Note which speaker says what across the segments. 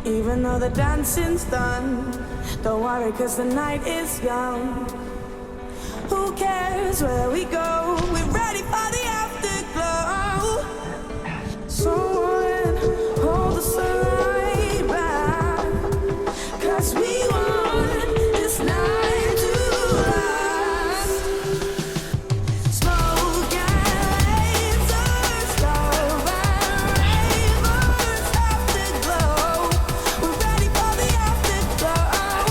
Speaker 1: Even though the dancing's done, don't worry 'cause the night is young. Who cares where we go? We're ready for the afterglow. Someone hold the sunlight back, 'cause we want this night to last. Smoke and lasers, love and ravers, afterglow. We're ready for the afterglow.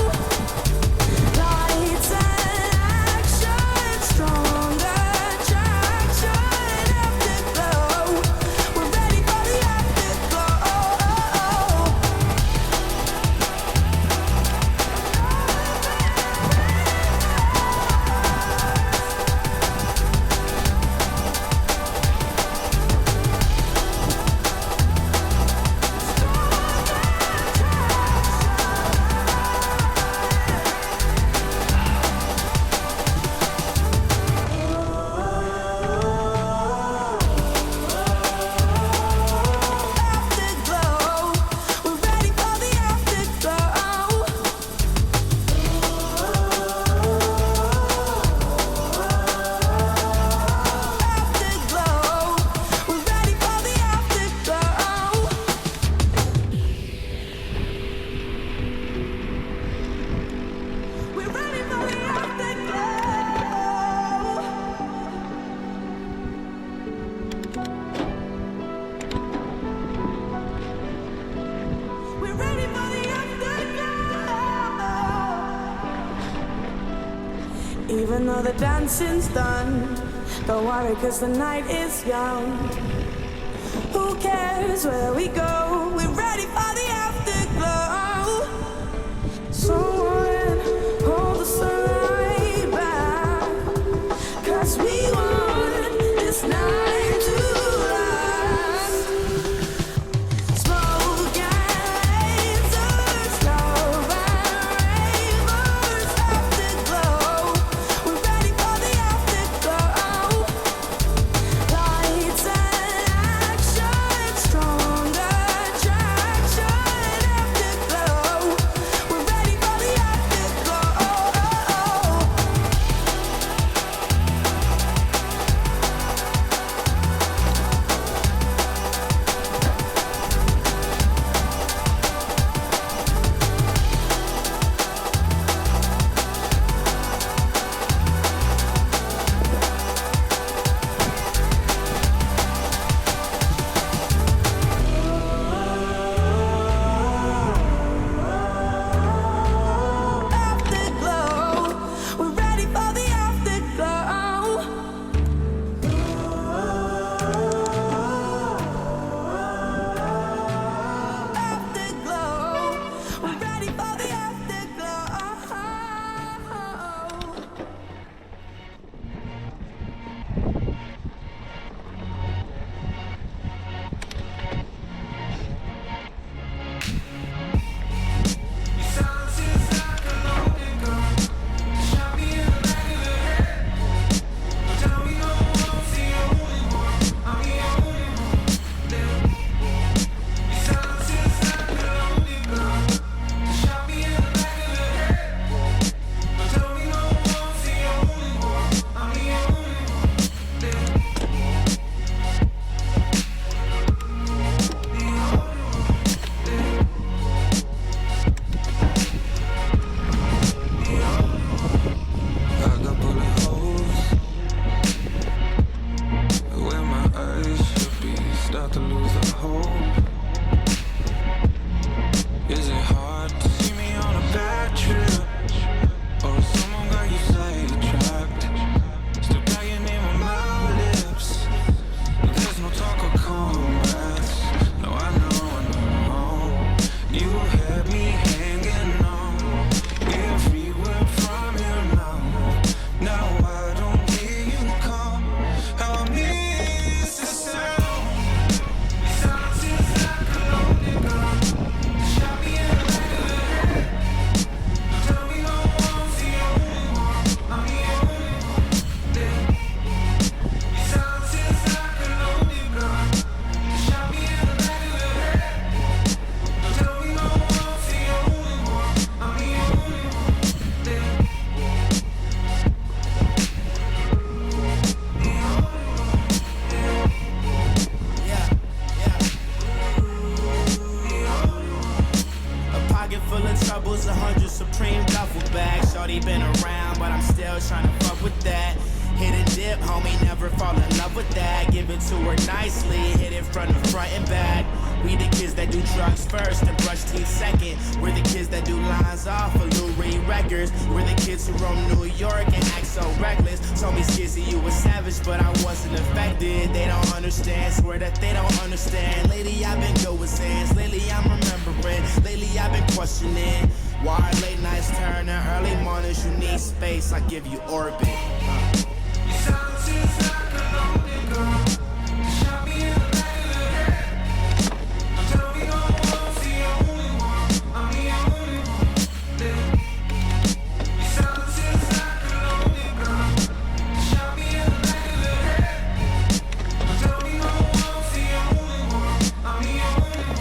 Speaker 1: Lights and action, stronger attraction, afterglow. We're ready for the afterglow. Afterglow. We're ready for the afterglow. Afterglow. We're ready for the afterglow. We're ready for the afterglow. We're ready for the afterglow. Even though the dancing's done, don't worry 'cause the night is young. Who cares where we go? We're ready for the afterglow. Someone hold the sunlight back, 'cause we want this night to last. Smoke and lasers, love and ravers, afterglow. We're ready for the afterglow. Lights and action, stronger attraction, afterglow. We're ready for the afterglow. Afterglow. We're ready for the afterglow. Afterglow. We're ready for the afterglow.
Speaker 2: I got bullet holes where my eyes should be. Start to lose the hope. Is it hard to see me on a bad trip? Or someone got you sidetracked? Still got your name on my lips, but there's no talk of comebacks. No, I know. You had me hanging on every word from you now. Now I don't hear you come. How I miss the sound. Silence is
Speaker 3: love with that. Give it to her nicely, hit it from the front and back. We the kids that do drugs first and brush teeth second. We're the kids that do lines off of Lou Reed records. We're the kids who roam New York and act so reckless. Told me Skizzy you was savage, but I wasn't affected. They don't understand, swear that they don't understand. Lately I've been going sands, lately I'm remembering. Lately I've been questioning why late nights turn to early mornings. You need space, I give you orbit.
Speaker 2: Your silence is like a lonely girl. You shot me in the back of the head. Now tell me no one's the only one. I'm the only one. Your silence is like a lonely girl. You shot me in the back of the head. Now tell me no one's the only one. I'm the only one.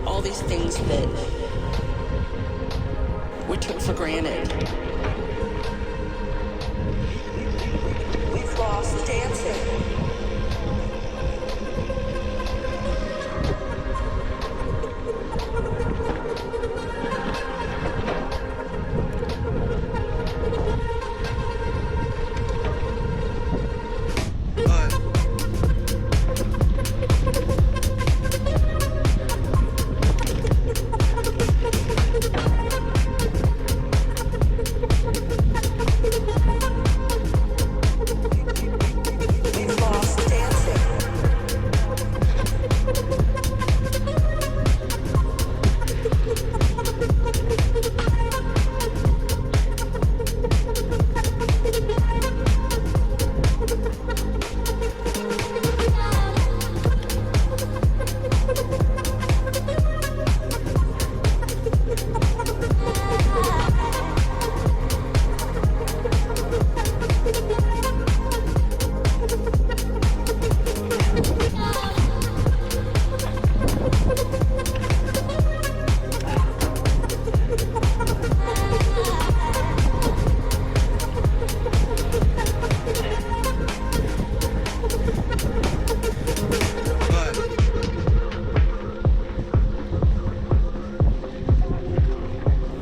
Speaker 4: All these things that we took for granted. We've lost dancing.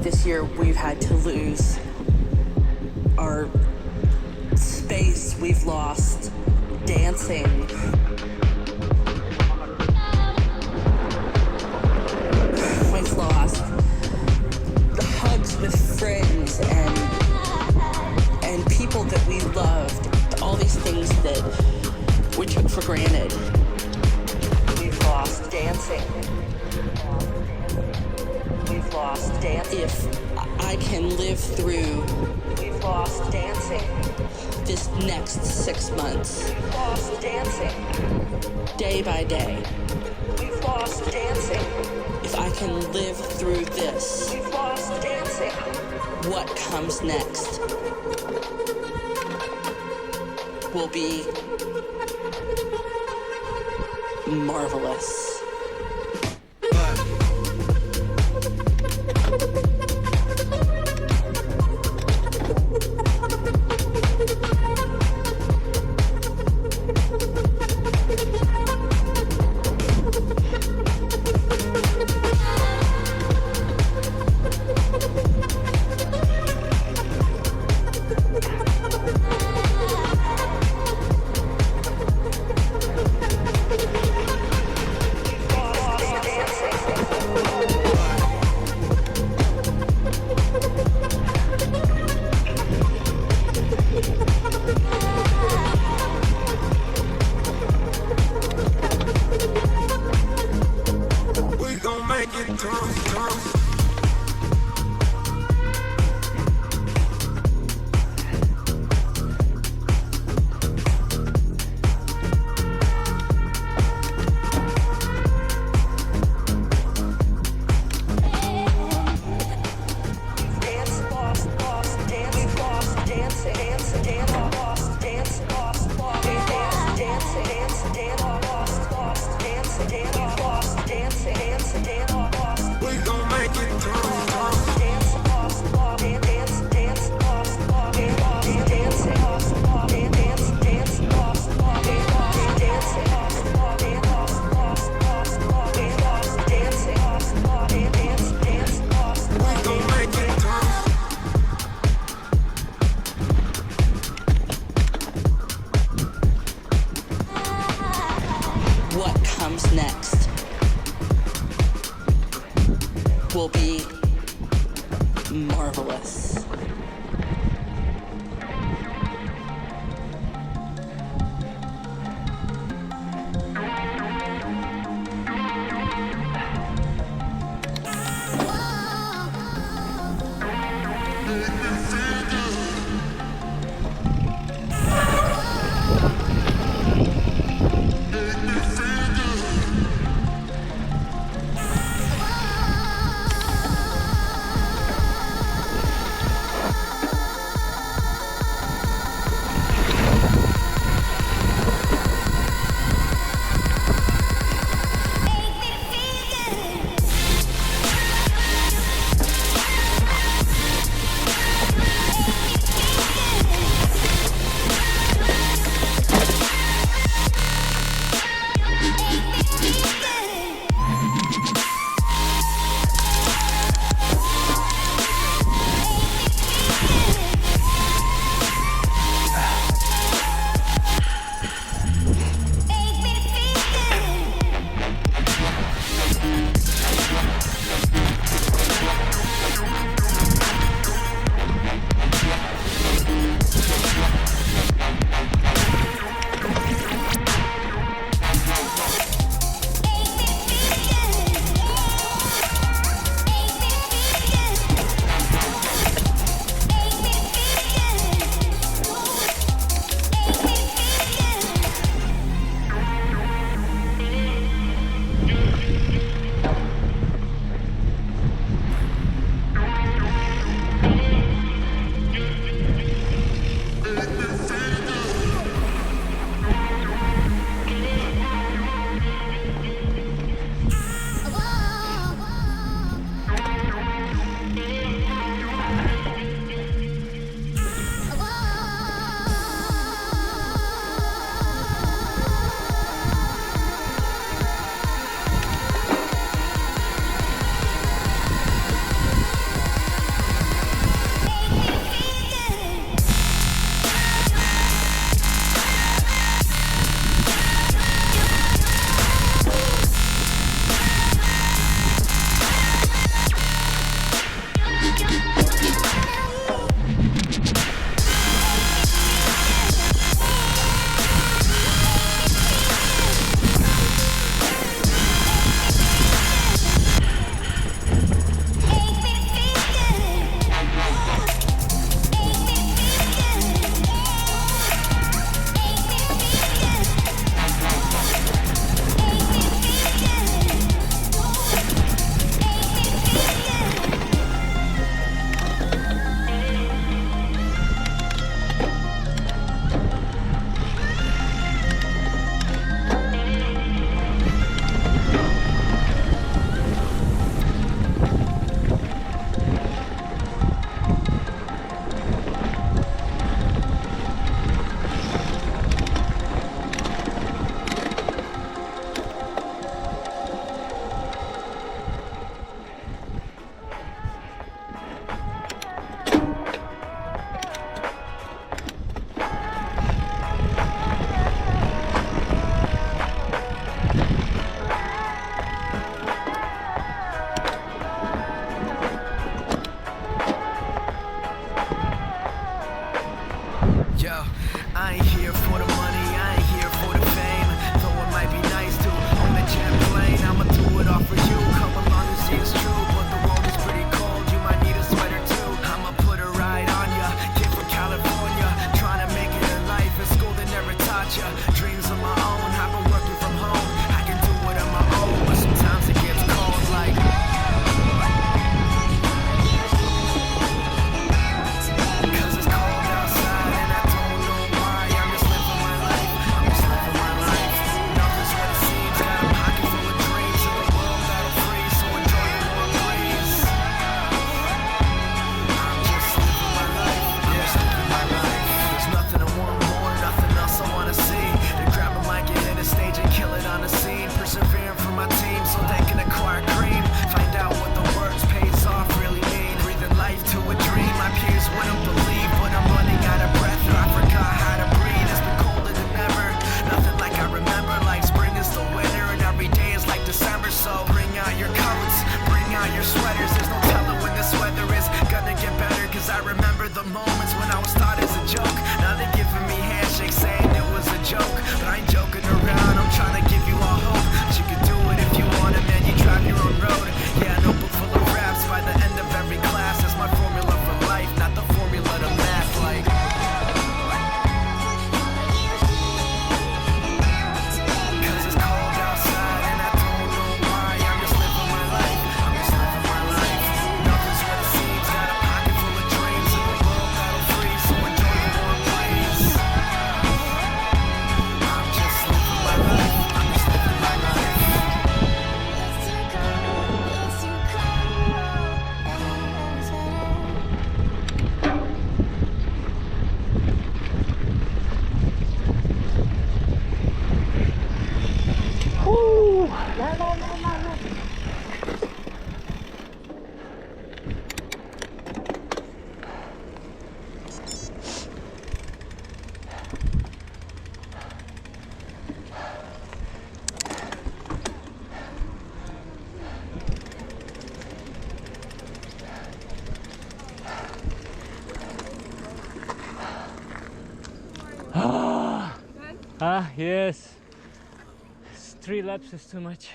Speaker 4: This year we've had to lose our space. We've lost dancing. We've lost the hugs with friends and people that we loved. All these things that we took for granted. We've lost dancing. We've lost dancing. If I can live through, we've lost dancing. This next 6 months, we've lost dancing. Day by day, we've lost dancing. If I can live through this, we've lost dancing. What comes next will be marvelous. will be marvelous.
Speaker 5: Ah, yes. 3 laps is too much.